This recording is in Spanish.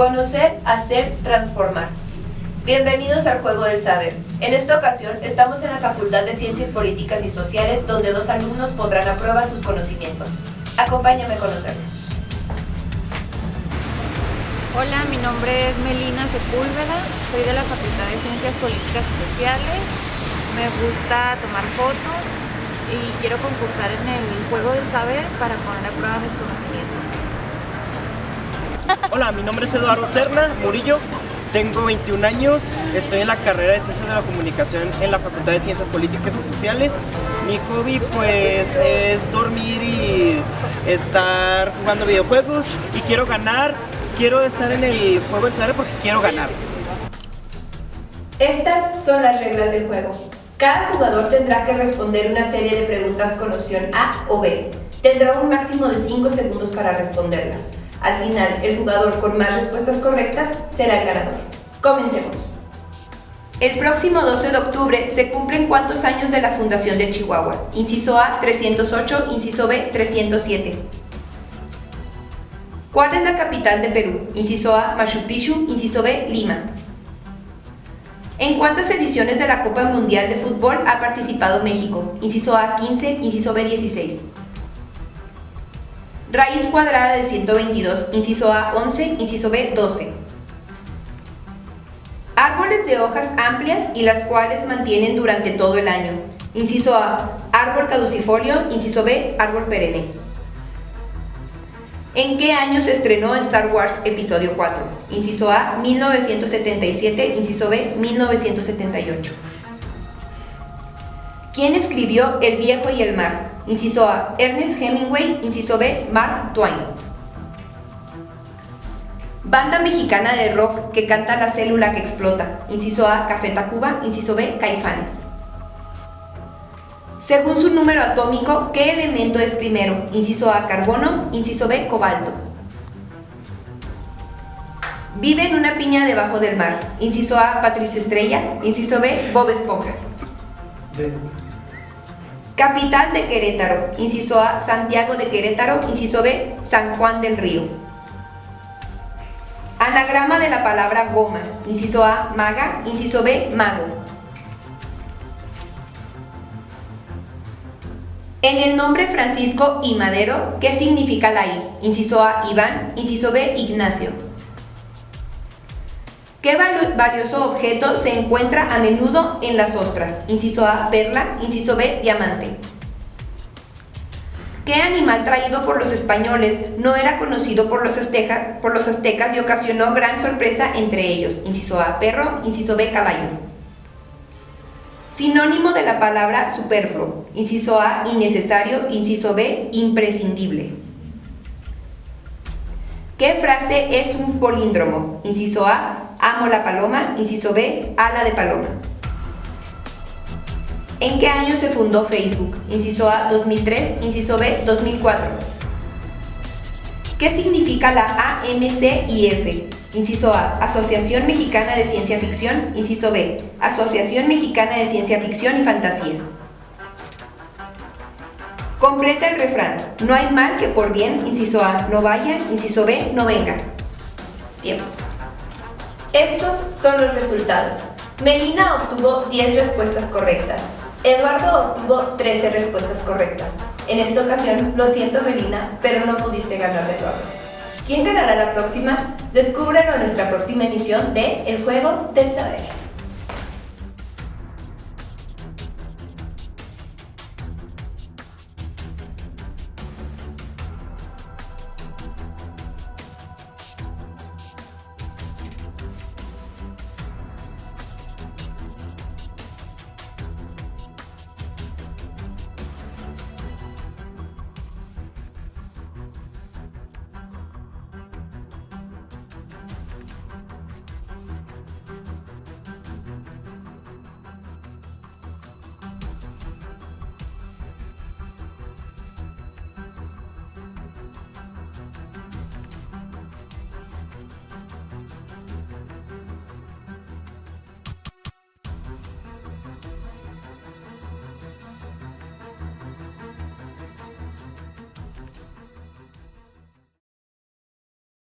Conocer, hacer, transformar. Bienvenidos al Juego del Saber. En esta ocasión estamos en la Facultad de Ciencias Políticas y Sociales, donde dos alumnos pondrán a prueba sus conocimientos. Acompáñame a conocerlos. Hola, mi nombre es Melina Sepúlveda, soy de la Facultad de Ciencias Políticas y Sociales. Me gusta tomar fotos y quiero concursar en el Juego del Saber para poner a prueba mis conocimientos. Hola, mi nombre es Eduardo Serna Murillo, tengo 21 años, estoy en la carrera de Ciencias de la Comunicación en la Facultad de Ciencias Políticas y Sociales. Mi hobby pues es dormir y estar jugando videojuegos y quiero ganar, quiero estar en el Juego del Saber porque quiero ganar. Estas son las reglas del juego. Cada jugador tendrá que responder una serie de preguntas con opción A o B. Tendrá un máximo de 5 segundos para responderlas. Al final, el jugador con más respuestas correctas será el ganador. Comencemos. El próximo 12 de octubre se cumplen ¿cuántos años de la fundación de Chihuahua? Inciso A, 308, inciso B, 307. ¿Cuál es la capital de Perú? Inciso A, Machu Picchu, inciso B, Lima. ¿En cuántas ediciones de la Copa Mundial de Fútbol ha participado México? Inciso A, 15, inciso B, 16. Raíz cuadrada de 122, inciso A, 11, inciso B, 12. Árboles de hojas amplias y las cuales mantienen durante todo el año. Inciso A, árbol caducifolio, inciso B, árbol perenne. ¿En qué año se estrenó Star Wars Episodio 4? Inciso A, 1977, inciso B, 1978. ¿Quién escribió El viejo y el mar? Inciso A, Ernest Hemingway, inciso B, Mark Twain. Banda mexicana de rock que canta La célula que explota. Inciso A, Café Tacuba, inciso B, Caifanes. Según su número atómico, ¿qué elemento es primero? Inciso A, carbono, inciso B, cobalto. Vive en una piña debajo del mar. Inciso A, Patricio Estrella, inciso B, Bob Esponja. Capital de Querétaro. Inciso A, Santiago de Querétaro, inciso B, San Juan del Río. Anagrama de la palabra goma. Inciso A, maga, inciso B, mago. En el nombre Francisco y Madero, ¿qué significa la I? Inciso A, Iván, inciso B, Ignacio. ¿Qué valioso objeto se encuentra a menudo en las ostras? Inciso A, perla, inciso B, diamante. ¿Qué animal traído por los españoles no era conocido por los aztecas y ocasionó gran sorpresa entre ellos? Inciso A, perro, inciso B, caballo. Sinónimo de la palabra superfluo. Inciso A, innecesario, inciso B, imprescindible. ¿Qué frase es un palíndromo? Inciso A, amo la paloma, inciso B, ala de paloma. ¿En qué año se fundó Facebook? Inciso A, 2003, inciso B, 2004. ¿Qué significa la A, M, C y F? Inciso A, Asociación Mexicana de Ciencia Ficción, inciso B, Asociación Mexicana de Ciencia Ficción y Fantasía. Completa el refrán. No hay mal que por bien, inciso A, no vaya, inciso B, no venga. Tiempo. Estos son los resultados. Melina obtuvo 10 respuestas correctas. Eduardo obtuvo 13 respuestas correctas. En esta ocasión, lo siento Melina, pero no pudiste ganarle, Eduardo. ¿Quién ganará la próxima? Descúbrelo en nuestra próxima emisión de El Juego del Saber.